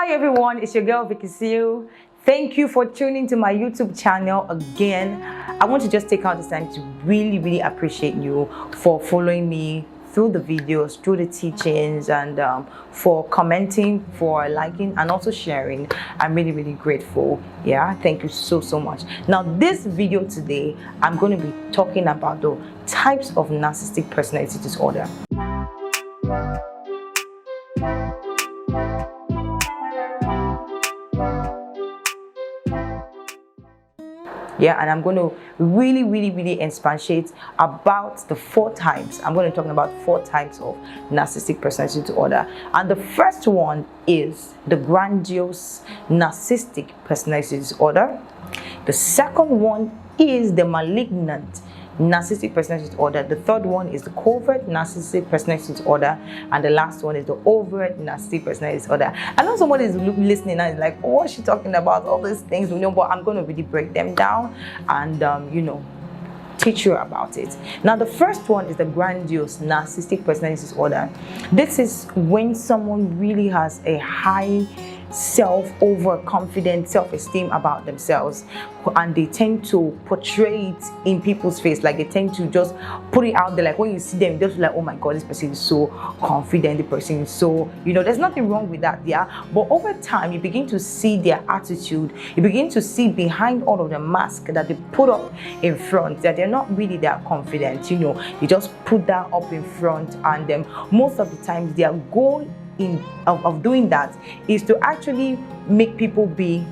Hi everyone, it's your girl Vicky. Thank you for tuning to my YouTube channel again. I want to just take out this time to really appreciate you for following me through the videos, through the teachings, and for commenting, for liking, and also sharing. I'm really grateful. Yeah, thank you so much. Now this video today, I'm going to be talking about the types of narcissistic personality disorder. Yeah, and I'm going to really expatiate about the 4 types. I'm going to talk about 4 types of narcissistic personality disorder. And the first one is the grandiose narcissistic personality disorder. The second one is the malignant narcissistic personality disorder. The third one is the covert narcissistic personality disorder, and the last one is the overt narcissistic personality disorder. I know somebody is listening and is like, oh, what's she talking about? All these things, but I'm going to really break them down and teach you about it. Now the first one is the grandiose narcissistic personality disorder. This is when someone really has a high overconfident self-esteem about themselves, and they tend to portray it in people's face. Like they tend to just put it out there. Like when you see them, just like, oh my god, this person is so confident, the person is so, there's nothing wrong with that. Yeah, but over time you begin to see their attitude, you begin to see behind all of the mask that they put up in front, that they're not really that confident. They just put that up in front, and most of the times their goal of doing that is to actually make people be,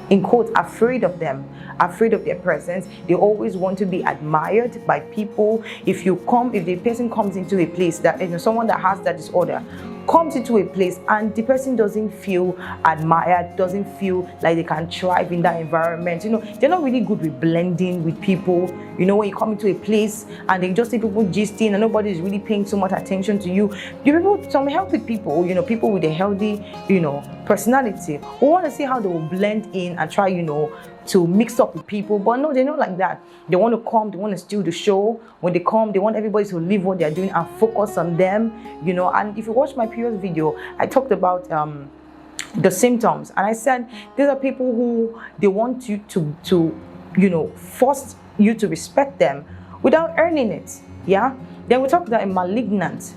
in quotes, afraid of them, afraid of their presence. They always want to be admired by people. If the person comes into a place that, someone that has that disorder comes into a place and the person doesn't feel admired, doesn't feel like they can thrive in that environment, they're not really good with blending with people. When you come into a place and they just see people gisting and nobody is really paying so much attention to you, you're able to some healthy people, people with a healthy, personality, who want to see how they will blend in and try, to mix up with people. But no, they're not like that. They want to come, they want to steal the show. When they come, they want everybody to leave what they're doing and focus on them, And if you watch my previous video, I talked about the symptoms, and I said these are people who they want you to force you to respect them without earning it. Yeah. Then we talked about a malignant,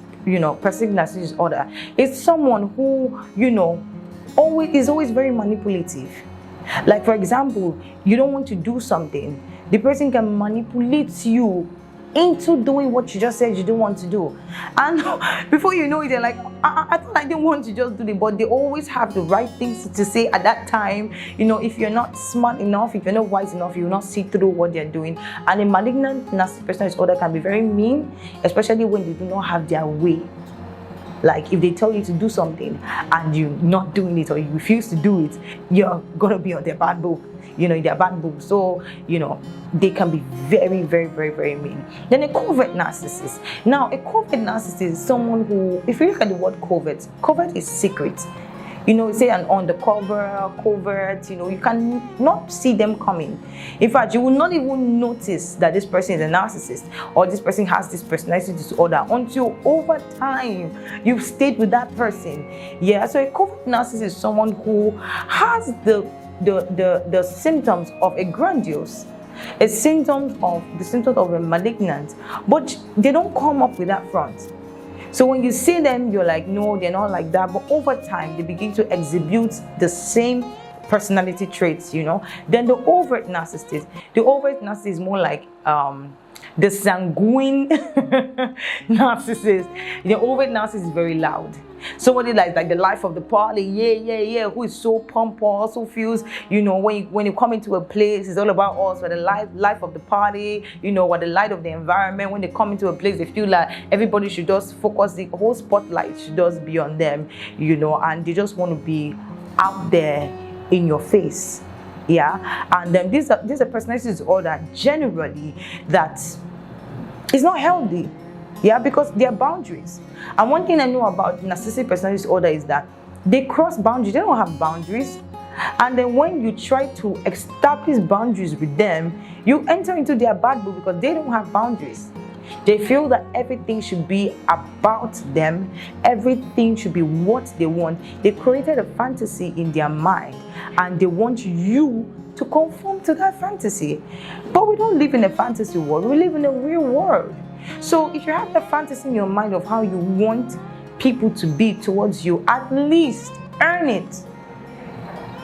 personality disorder. It's someone who, is always very manipulative. Like, for example, you don't want to do something, the person can manipulate you into doing what you just said you don't want to do, and before you know it, they're like, I thought I didn't want to just do it. But they always have the right things to say at that time. If you're not smart enough, if you're not wise enough, you will not see through what they're doing. And a malignant narcissistic personality disorder can be very mean, especially when they do not have their way. Like if they tell you to do something and you're not doing it, or you refuse to do it, you're gonna be on their bad book, their bad book. So, they can be very mean. Then a covert narcissist. Now, a covert narcissist is someone who, if you look at the word covert is secret. Say an undercover, covert, you can not see them coming. In fact, you will not even notice that this person is a narcissist or this person has this personality disorder until over time you've stayed with that person. Yeah, so a covert narcissist is someone who has the symptoms of a grandiose, the symptoms of a malignant, but they don't come up with that front. So when you see them, you're like, no, they're not like that. But over time, they begin to exhibit the same personality traits, Then the overt narcissist. The overt narcissist is more like the sanguine narcissist. The overt narcissist is very loud. Somebody like the life of the party, yeah, who is so pompous, who feels, when you come into a place, it's all about us, for the life of the party, or the light of the environment. When they come into a place, they feel like everybody should just focus, the whole spotlight should just be on them, and they just want to be out there in your face. Yeah, and then this is a personality disorder generally that is not healthy. Yeah, because there are boundaries. And one thing I know about narcissistic personality disorder is that they cross boundaries. They don't have boundaries. And then when you try to establish boundaries with them, you enter into their bad book because they don't have boundaries. They feel that everything should be about them, everything should be what they want. They created a fantasy in their mind and they want you to conform to that fantasy. But we don't live in a fantasy world, we live in a real world. So if you have the fantasy in your mind of how you want people to be towards you, at least earn it.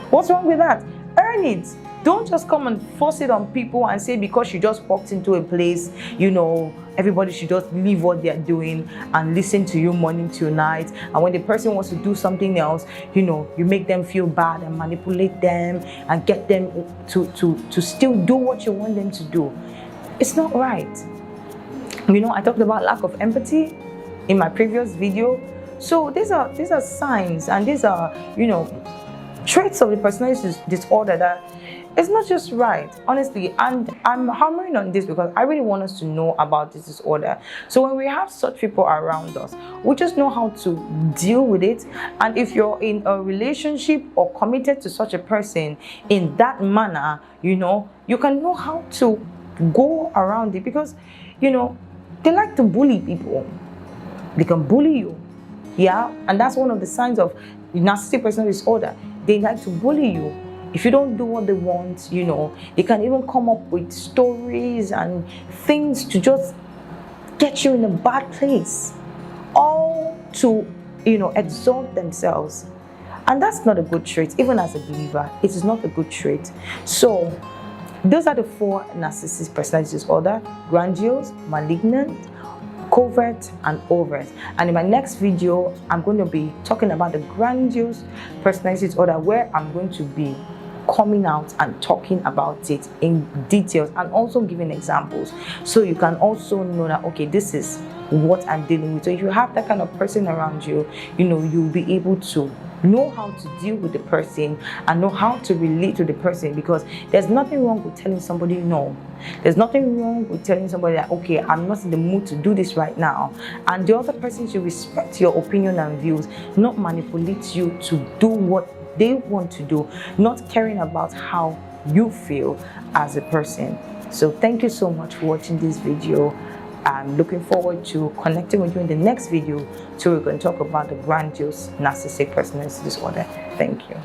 What's wrong with that? Earn it. Don't just come and force it on people and say because you just walked into a place, you know, everybody should just leave what they're doing and listen to you morning till night. And when the person wants to do something else, you know, you make them feel bad and manipulate them and get them to still do what you want them to do. It's not right. You know, I talked about lack of empathy in my previous video. So these are signs and these are, you know, traits of the personality disorder that it's not just right, honestly. And I'm hammering on this because I really want us to know about this disorder. So when we have such people around us, we just know how to deal with it. And if you're in a relationship or committed to such a person in that manner, you know, you can know how to go around it, because, you know, they like to bully people. They can bully you. Yeah, and that's one of the signs of narcissistic personality disorder. They like to bully you. If you don't do what they want, you know, they can even come up with stories and things to just get you in a bad place, all to, you know, exalt themselves. And that's not a good trait. Even as a believer, it is not a good trait. So those are the 4 narcissistic personality disorder: grandiose, malignant, covert, and overt. And in my next video, I'm going to be talking about the grandiose personality disorder, where I'm going to be coming out and talking about it in details and also giving examples, so you can also know that, okay, this is what I'm dealing with. So if you have that kind of person around you, you know, you'll be able to know how to deal with the person and know how to relate to the person, because there's nothing wrong with telling somebody no. There's nothing wrong with telling somebody that, okay, I'm not in the mood to do this right now, and the other person should respect your opinion and views, not manipulate you to do what they want to do, not caring about how you feel as a person. So thank you so much for watching this video. I'm looking forward to connecting with you in the next video, so we're going to talk about the grandiose narcissistic personality disorder. Thank you.